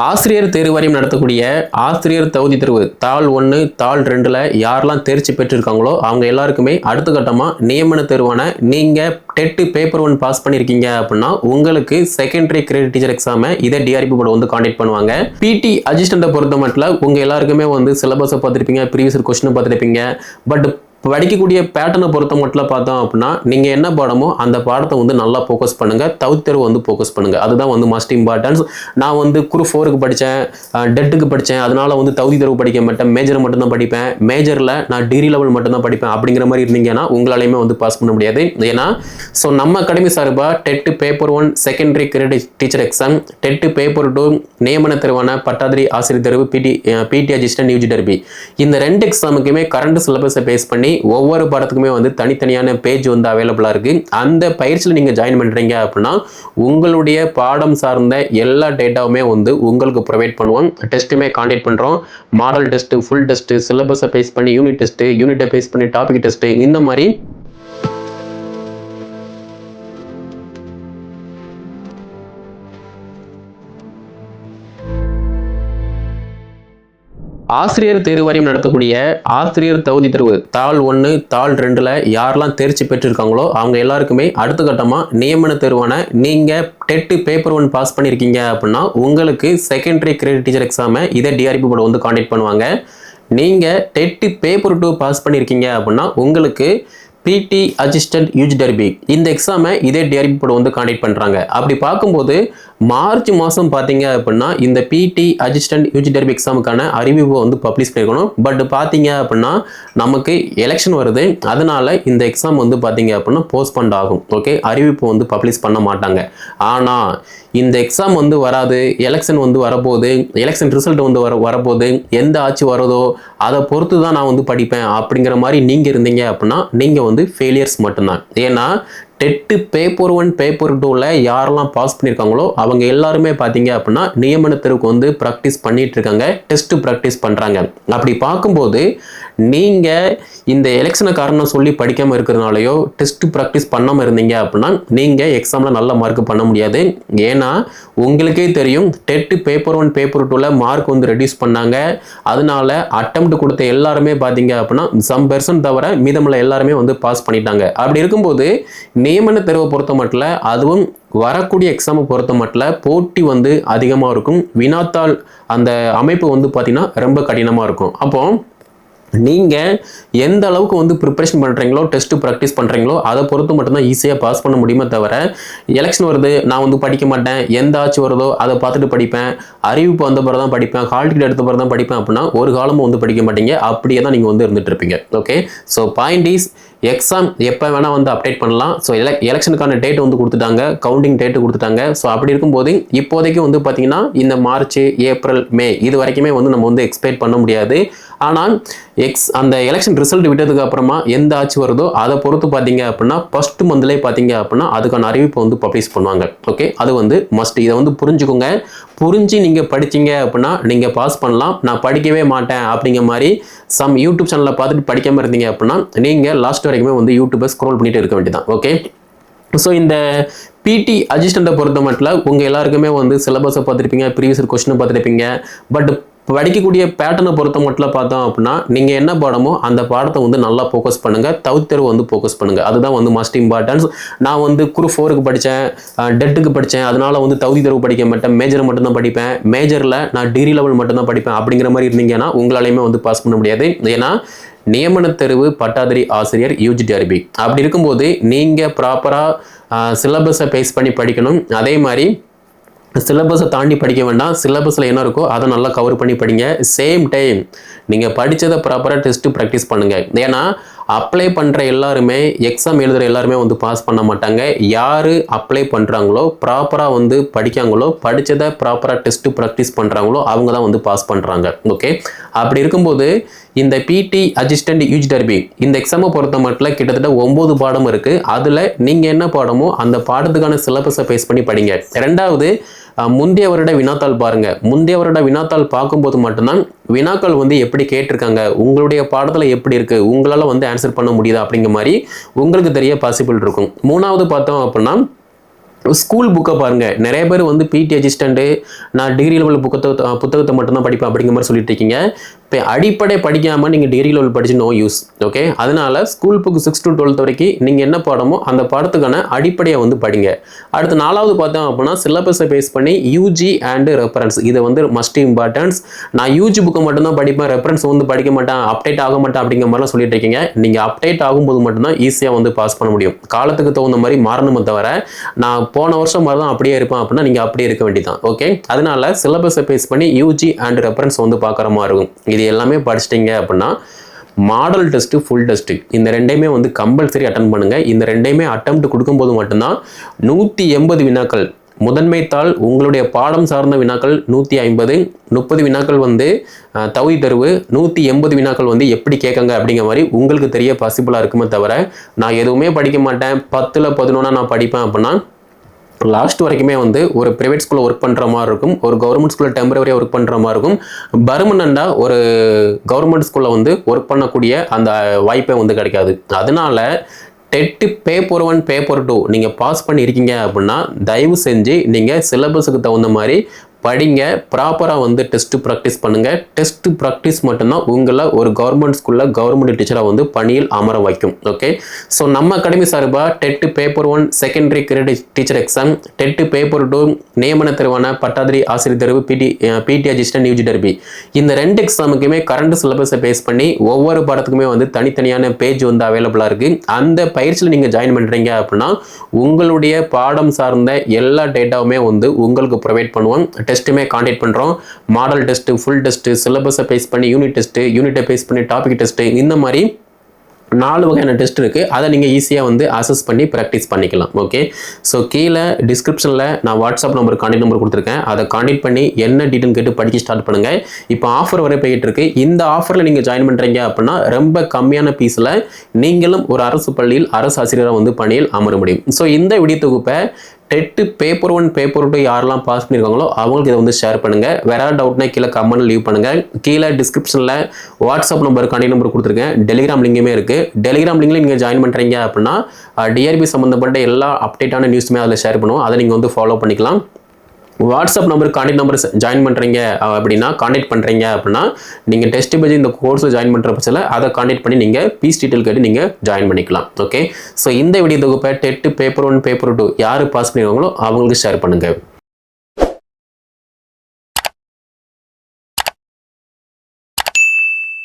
ஆசிரியர் தேர்வு வாரியம் நடத்தக்கூடிய ஆசிரியர் தகுதி தேர்வு தாள் 1 தாள் 2ல யாரெல்லாம் தேர்ச்சி பெற்றிருக்காங்களோ அவங்க எல்லாருக்குமே அடுத்த கட்டமா நியமன தேர்வான நீங்க டெட் பேப்பர் 1 பாஸ் பண்ணிருக்கீங்க அப்படின்னா உங்களுக்கு செகண்டரி கிரேட் டீச்சர் எக்ஸாமை இதே டிஆர்பி போர்டு வந்து காண்டக்ட் பண்ணுவாங்க. பிடி அசிஸ்டன்ட்டை பொறுத்த மட்டும் உங்க எல்லாருக்குமே வந்து சிலபஸை பார்த்துருப்பீங்க, ப்ரீவியஸ் கொஸ்டின் பார்த்துருப்பீங்க. பட் படிக்கக்கூடிய பேட்டர்னை பொறுத்த மட்டும் பார்த்தோம் அப்படின்னா நீங்கள் என்ன பாடமோ அந்த பாடத்தை வந்து நல்லா ஃபோக்கஸ் பண்ணுங்கள். தகுதி தேர்வு வந்து ஃபோக்கஸ் பண்ணுங்கள். அதுதான் வந்து மஸ்ட் இம்பார்ட்டன்ஸ். நான் வந்து குரூப் 4க்கு படித்தேன், டெட்டுக்கு படித்தேன், அதனால வந்து தகுதி தேர்வு படிக்க மாட்டேன், மேஜர் மட்டும்தான் படிப்பேன், மேஜரில் நான் டிகிரி லெவல் மட்டும்தான் படிப்பேன் அப்படிங்கிற மாதிரி இருந்தீங்கன்னா உங்களாலையுமே வந்து பாஸ் பண்ண முடியாது. ஏன்னா நம்ம அகாடமி சார்பாக dead paper 1 secondary grade teacher exam, dead paper 2 நியமன தேர்வான பட்டாதிரி ஆசிரியர் தேர்வு பிடி அசிஸ்டன்ட் யூஜி டர்பி, இந்த 2 எக்ஸாமுக்குமே கரண்ட் சிலபஸை பேஸ் பண்ணி ஒவ்வொரு பாடத்துக்குமே வந்து தனித்தனியான பேஜ் வந்து அவைலபிளா இருக்கு. அந்த பயிற்சியில் நீங்க ஜாயின் பண்றீங்க அப்படின்னா உங்களுடைய பாடம் சார்ந்த எல்லா டேட்டாவுமே வந்து உங்களுக்கு ப்ரொவைட் பண்ணுவோம். டெஸ்ட்டுமே காண்டக்ட் பண்றோம். மாடல் டெஸ்ட், ஃபுல் டெஸ்ட், சிலபஸை பேஸ் பண்ணி யூனிட் டெஸ்ட், யூனிட்டை பேஸ் பண்ணி டாபிக் டெஸ்ட், இந்த மாதிரி ஆசிரியர் தேர்வு வாரியம் நடத்தக்கூடிய ஆசிரியர் தகுதி தேர்வு தாள் 1 தாள் 2ல யாரெல்லாம் தேர்ச்சி பெற்றிருக்காங்களோ அவங்க எல்லாருக்குமே அடுத்த கட்டமா நியமன தேர்வான நீங்க டெட் பேப்பர் 1 பாஸ் பண்ணிருக்கீங்க அப்படின்னா உங்களுக்கு செகண்டரி கிரேட் டீச்சர் எக்ஸாமை இதே டிஆர்பி போர்டு வந்து காண்டக்ட் பண்ணுவாங்க. நீங்க டெட் பேப்பர் 2 பாஸ் பண்ணிருக்கீங்க அப்படின்னா உங்களுக்கு பிடி அசிஸ்டன்ட் யூஜி டர்பி இந்த எக்ஸாமை இதே டிஆர்பி போர்டு வந்து காண்டக்ட் பண்றாங்க. அப்படி பார்க்கும்போது மார்ச் மாதம் பார்த்தீங்க அப்படின்னா இந்த பிடி அசிஸ்டன்ட் யூஜி டர்பி எக்ஸாமுக்கான அறிவிப்பை வந்து பப்ளிஷ் பண்ணிருக்கணும். பட் பார்த்தீங்க அப்படின்னா நமக்கு எலெக்ஷன் வருது, அதனால இந்த எக்ஸாம் வந்து பார்த்தீங்க அப்படின்னா போஸ்ட்பண்ட் ஆகும். ஓகே, அறிவிப்பு வந்து பப்ளிஷ் பண்ண மாட்டாங்க. ஆனால் இந்த எக்ஸாம் வந்து வராது, எலெக்ஷன் வந்து வரப்போகுது, எலெக்ஷன் ரிசல்ட் வந்து வரப்போகுது, எந்த ஆட்சி வருதோ அதை பொறுத்து தான் நான் வந்து படிப்பேன் அப்படிங்கிற மாதிரி நீங்கள் இருந்தீங்க அப்படின்னா நீங்கள் வந்து ஃபெயிலியர்ஸ் மட்டும்தான். ஏன்னா டெட் பேப்பர் 1 பேப்பர் 2ல யாரெல்லாம் பாஸ் பண்ணியிருக்காங்களோ அவங்க எல்லாருமே பார்த்தீங்க அப்படின்னா நியமன தேர்வுக்கு வந்து ப்ராக்டிஸ் பண்ணிட்டு இருக்காங்க, டெஸ்ட் ப்ராக்டிஸ் பண்ணுறாங்க. அப்படி பார்க்கும்போது நீங்கள் இந்த எலெக்ஷனை காரணம் சொல்லி படிக்காமல் இருக்கிறதுனாலையோ டெஸ்ட் ப்ராக்டிஸ் பண்ணாமல் இருந்தீங்க அப்படின்னா நீங்கள் எக்ஸாமில் நல்ல மார்க் பண்ண முடியாது. ஏன்னா உங்களுக்கே தெரியும் டெட் பேப்பர் 1 பேப்பர் 2ல மார்க் வந்து ரெடியூஸ் பண்ணாங்க. அதனால அட்டெம்ப்ட் கொடுத்த எல்லாருமே பார்த்தீங்க அப்படின்னா சம் பெர்சன்ட் தவிர மீதமுள்ள எல்லாருமே வந்து பாஸ் பண்ணிட்டாங்க. அப்படி இருக்கும்போது நியமன தேர்வை பொறுத்த மட்டும் அதுவும் வரக்கூடிய எக்ஸாமை பொறுத்த மட்டும் போட்டி வந்து அதிகமாக இருக்கும். வினாத்தாள் அந்த அமைப்பு வந்து பார்த்தீங்கன்னா ரொம்ப கடினமாக இருக்கும். அப்போ நீங்கள் எந்த அளவுக்கு வந்து ப்ரிப்பரேஷன் பண்ணுறீங்களோ டெஸ்ட்டு ப்ராக்டிஸ் பண்ணுறீங்களோ அதை பொறுத்து மட்டும்தான் ஈஸியாக பாஸ் பண்ண முடியுமே தவிர எலெக்ஷன் வருது நான் வந்து படிக்க மாட்டேன், எந்த ஆட்சி வருதோ அதை பார்த்துட்டு படிப்பேன், அறிவிப்பு வந்த பிறகு தான் படிப்பேன், ஹால் டிக்கெட் எடுத்த பிறகு தான் படிப்பேன் அப்படின்னா ஒரு காலமும் வந்து படிக்க மாட்டீங்க. அப்படியே தான் நீங்கள் வந்து இருந்துட்டு இருப்பீங்க. Okay, so point is exam எப்போ வேணால் வந்து அப்டேட் பண்ணலாம். ஸோ எலெக்ஷனுக்கான டேட் வந்து கொடுத்துட்டாங்க, கவுண்டிங் டேட்டு கொடுத்துட்டாங்க. ஸோ அப்படி இருக்கும்போது இப்போதைக்கு வந்து பார்த்தீங்கன்னா இந்த மார்ச், ஏப்ரல், மே இது வரைக்குமே வந்து நம்ம வந்து எக்ஸ்பெக்ட் பண்ண முடியாது. ஆனால் அந்த எலெக்ஷன் ரிசல்ட் விட்டதுக்கு அப்புறமா எந்த ஆட்சி வருதோ அதை பொறுத்து பார்த்தீங்க அப்படின்னா ஃபர்ஸ்ட் மந்த்லேயே பார்த்தீங்க அப்படின்னா அதுக்கான அறிவிப்பு வந்து பப்ளிஷ் பண்ணுவாங்க. ஓகே, அது வந்து மஸ்ட். இதை வந்து புரிஞ்சுக்கோங்க. புரிஞ்சு நீங்கள் படிச்சீங்க அப்படின்னா நீங்கள் பாஸ் பண்ணலாம். நான் படிக்கவே மாட்டேன் அப்படிங்கிற மாதிரி சம் யூடியூப் சேனலில் பார்த்துட்டு படிக்காமல் இருந்தீங்க அப்படின்னா நீங்கள் லாஸ்ட் வரைக்குமே வந்து யூடியூப்பை ஸ்க்ரோல் பண்ணிட்டு இருக்க வேண்டியதான். ஓகே, ஸோ இந்த பிடி அசிஸ்டண்ட்டை பொறுத்த மட்டும் உங்கள் எல்லாருக்குமே வந்து சிலபஸை பார்த்துருப்பீங்க, ப்ரீவியஸ் கொஸ்டினை பார்த்துருப்பீங்க. பட் படிக்கக்கூடிய பேட்டர்னை பொறுத்த மட்டும் பார்த்தோம் அப்படின்னா நீங்கள் என்ன பாடமோ அந்த பாடத்தை வந்து நல்லா ஃபோக்கஸ் பண்ணுங்கள். தகுதி தேர்வு வந்து ஃபோக்கஸ் பண்ணுங்கள். அதுதான் வந்து மஸ்ட் இம்பார்ட்டன்ஸ். நான் வந்து குரூப் 4க்கு படித்தேன், டெட்டுக்கு படித்தேன், அதனால வந்து தகுதி தேர்வு படிக்க மாட்டேன், மேஜர் மட்டும்தான் படிப்பேன், மேஜரில் நான் டிகிரி லெவல் மட்டும்தான் படிப்பேன் அப்படிங்கிற மாதிரி இருந்தீங்கன்னா உங்களாலையுமே வந்து பாஸ் பண்ண முடியாது. ஏன்னா நியமன தேர்வு பட்டாதிரி ஆசிரியர் யூஜி டர்பி அப்படி இருக்கும்போது நீங்கள் ப்ராப்பராக சிலபஸை பேஸ் பண்ணி படிக்கணும். அதே மாதிரி சிலபஸை தாண்டி படிக்க வேண்டாம். சிலபஸில் என்ன இருக்கோ அதை நல்லா கவர் பண்ணி படிங்க. சேம் டைம் நீங்கள் படித்ததை ப்ராப்பராக டெஸ்ட்டு ப்ராக்டிஸ் பண்ணுங்கள். ஏன்னா அப்ளை பண்ணுற எல்லாருமே எக்ஸாம் எழுதுகிற எல்லாருமே வந்து பாஸ் பண்ண மாட்டாங்க. யார் அப்ளை பண்ணுறாங்களோ ப்ராப்பராக வந்து படிக்காங்களோ படித்ததை ப்ராப்பராக டெஸ்ட்டு ப்ராக்டிஸ் பண்ணுறாங்களோ அவங்க தான் வந்து பாஸ் பண்ணுறாங்க. ஓகே, அப்படி இருக்கும்போது இந்த பிடி அசிஸ்டன்ட் யூஜி டர்பி இந்த எக்ஸாமை பொறுத்த மட்டும் கிட்டத்தட்ட 9 பாடம் இருக்குது. அதில் நீங்கள் என்ன பாடமோ அந்த பாடத்துக்கான சிலபஸை பேஸ் பண்ணி படிங்க. ரெண்டாவது முந்தைய வருட வினாத்தாள் பாருங்க. முந்தைய வருட வினாத்தாள் பார்க்கும்போது மட்டும்தான் வினாக்கள் வந்து எப்படி கேட்டிருக்காங்க, உங்களுடைய பாடத்தில் எப்படி இருக்கு, உங்களால் வந்து ஆன்சர் பண்ண முடியுதா அப்படிங்கிற மாதிரி உங்களுக்கு தெரிய பாசிபிள் இருக்கும். மூணாவது பார்த்தோம் அப்படின்னா ஸ்கூல் புக்கை பாருங்க. நிறைய பேர் வந்து பிடி அசிஸ்டண்ட்டு, நான் டிகிரி லெவல் புத்தகத்தை மட்டும்தான் படிப்பேன் அப்படிங்கிற மாதிரி சொல்லிட்டு இருக்கீங்க. இப்போ அடிப்படை படிக்காமல் நீங்கள் டிகிரி லெவல் படிச்சு நோ யூஸ். ஓகே, அதனால ஸ்கூல் புக் 6 to 12 வரைக்கும் நீங்கள் என்ன பாடமோ அந்த பாடத்துக்கான அடிப்படையை வந்து படிங்க. அடுத்து 4வது பார்த்தோம் அப்படின்னா சிலபஸை பேஸ் பண்ணி யூஜி அண்ட் ரெஃபரன்ஸ், இதை வந்து மஸ்ட் இம்பார்ட்டன்ஸ். நான் யூஜி புக்கை மட்டும்தான் படிப்பேன், ரெஃபரன்ஸ் வந்து படிக்க மாட்டேன், அப்டேட் ஆக மாட்டேன் அப்படிங்கிற மாதிரிலாம் சொல்லிட்டு இருக்கீங்க. நீங்கள் அப்டேட் ஆகும்போது மட்டும்தான் ஈஸியாக வந்து பாஸ் பண்ண முடியும். காலத்துக்கு தகுந்த மாதிரி மாறணுமே தவிர நான் போன வருஷம் மாதிரி தான் அப்படியே இருப்பேன் அப்படின்னா நீங்கள் அப்படியே இருக்க வேண்டியதான். ஓகே, அதனால சிலபஸை பேஸ் பண்ணி யூஜி அண்ட் ரெஃபரன்ஸ் வந்து பார்க்குற மாதிரி இருக்கும். இது எல்லாமே படிச்சிட்டிங்க அப்படின்னா மாடல் டெஸ்ட்டு, ஃபுல் டெஸ்ட்டு, இந்த ரெண்டையுமே வந்து கம்பல்சரி அட்டன் பண்ணுங்கள். இந்த ரெண்டையுமே அட்டெம்ப்ட் கொடுக்கும்போது மட்டும்தான் 180 வினாக்கள் முதன்மை தாள், உங்களுடைய பாடம் சார்ந்த வினாக்கள் 150, 30 வினாக்கள் வந்து தகுதி தேர்வு, 180 வினாக்கள் வந்து எப்படி கேட்காங்க அப்படிங்கிற மாதிரி உங்களுக்கு தெரிய பாசிபிளாக இருக்குமே தவிர நான் எதுவுமே படிக்க மாட்டேன் 10ல் 11 நான் படிப்பேன் அப்படின்னா லாஸ்ட் வரைக்குமே வந்து ஒரு ப்ரைவேட் ஸ்கூலில் ஒர்க் பண்ணுற மாதிரி இருக்கும், ஒரு கவர்மெண்ட் ஸ்கூலில் டெம்பரரியாக ஒர்க் பண்ணுற மாதிரி இருக்கும், பர்மனண்டாக ஒரு கவர்மெண்ட் ஸ்கூலில் வந்து ஒர்க் பண்ணக்கூடிய அந்த வாய்ப்பே வந்து கிடைக்காது. அதனால டெட்டு பேப்பர் 1 பேப்பர் 2 நீங்கள் பாஸ் பண்ணியிருக்கீங்க அப்படின்னா தயவு செஞ்சு நீங்கள் சிலபஸுக்கு தகுந்த மாதிரி படிங்க, ப்ராப்பராக வந்து டெஸ்ட்டு ப்ராக்டிஸ் பண்ணுங்கள். டெஸ்ட்டு ப்ராக்டிஸ் மட்டும்தான் உங்களை ஒரு கவர்மெண்ட் ஸ்கூலில் கவர்மெண்ட் டீச்சராக வந்து பணியில் அமர வைக்கும். ஓகே, ஸோ நம்ம அகாடமி சார்பாக TET paper 1 secondary grade teacher exam, TET paper 2 நியமன தேர்வான பட்டாதாரி ஆசிரியர் தேர்வு, பிடி அசிஸ்டன்ட் யூஜி டர்பி, இந்த 2 எக்ஸாமுக்குமே கரண்ட் சிலபஸை பேஸ் பண்ணி ஒவ்வொரு பாடத்துக்குமே வந்து தனித்தனியான பேஜ் வந்து அவைலபிளாக இருக்குது. அந்த பயிற்சியில் நீங்கள் ஜாயின் பண்ணுறீங்க அப்படின்னா உங்களுடைய பாடம் சார்ந்த எல்லா டேட்டாவுமே வந்து உங்களுக்கு ப்ரொவைட் பண்ணுவோம். டெஸ்ட்டுமே காண்டக்ட் பண்ணுறோம். மாடல் டெஸ்ட்டு, ஃபுல் டெஸ்ட்டு, சிலபஸை பேஸ் பண்ணி யூனிட் டெஸ்ட்டு, யூனிட்டை பேஸ் பண்ணி டாபிக் டெஸ்ட்டு, இந்த மாதிரி 4 வகையான டெஸ்ட் இருக்குது. அதை நீங்கள் ஈஸியாக வந்து அசஸ் பண்ணி ப்ராக்டிஸ் பண்ணிக்கலாம். ஓகே, ஸோ கீழே டிஸ்கிரிப்ஷனில் நான் வாட்ஸ்அப் நம்பர், கான்டெக்ட் நம்பர் கொடுத்துருக்கேன். அதை கான்டெக்ட் பண்ணி என்ன டீட்டெயில் கேட்டு படிக்க ஸ்டார்ட் பண்ணுங்கள். இப்போ ஆஃபர் வரை போயிட்டு இருக்கு. இந்த ஆஃபரில் நீங்கள் ஜாயின் பண்ணுறீங்க அப்படின்னா ரொம்ப கம்மியான பீஸில் நீங்களும் ஒரு அரசு பள்ளியில் அரசு ஆசிரியராக வந்து பணியில் அமர முடியும். ஸோ இந்த வீடியோ தொகுப்பை டெட்டு பேப்பர் 1 பேப்பர் 2 யாரெல்லாம் பாஸ் பண்ணியிருக்காங்களோ அவங்களுக்கு இதை வந்து ஷேர் பண்ணுங்கள். வேற ஏதாவது டவுட்னா கீழே கமெண்ட் லீவ் பண்ணுங்கள். கீழே டிஸ்கிரிப்ஷனில் வாட்ஸ்அப் நம்பர், கான்டெக்ட் நம்பர் கொடுத்துருக்கேன். டெலிகிராம் லிங்குமே இருக்குது. டெலிகிராம் லிங்கில் நீங்கள் ஜாயின் பண்ணுறீங்க அப்படின்னா டிஆர்பி சம்மந்தப்பட்ட எல்லா அப்டேட்டான நியூஸுமே அதில் ஷேர் பண்ணுவோம். அதை நீங்கள் வந்து ஃபாலோ பண்ணிக்கலாம். WhatsApp number, contact number join பண்ணுறீங்க அப்படின்னா, கான்டெக்ட் பண்ணுறீங்க அப்படின்னா நீங்கள் டெஸ்ட் பேஜ் இந்த கோர்ஸை ஜாயின் பண்ணுற பட்சத்தில் அதை கான்டெக்ட் பண்ணி நீங்கள் பீஸ் டீட்டெயில் கேட்டு நீங்கள் ஜாயின் பண்ணிக்கலாம். ஓகே, ஸோ இந்த வீடியோ தொகுப்பை டெட்டு பேப்பர் 1 பேப்பர் 2 யார் பாஸ் பண்ணிடுவாங்களோ அவங்களுக்கு ஷேர் பண்ணுங்கள்.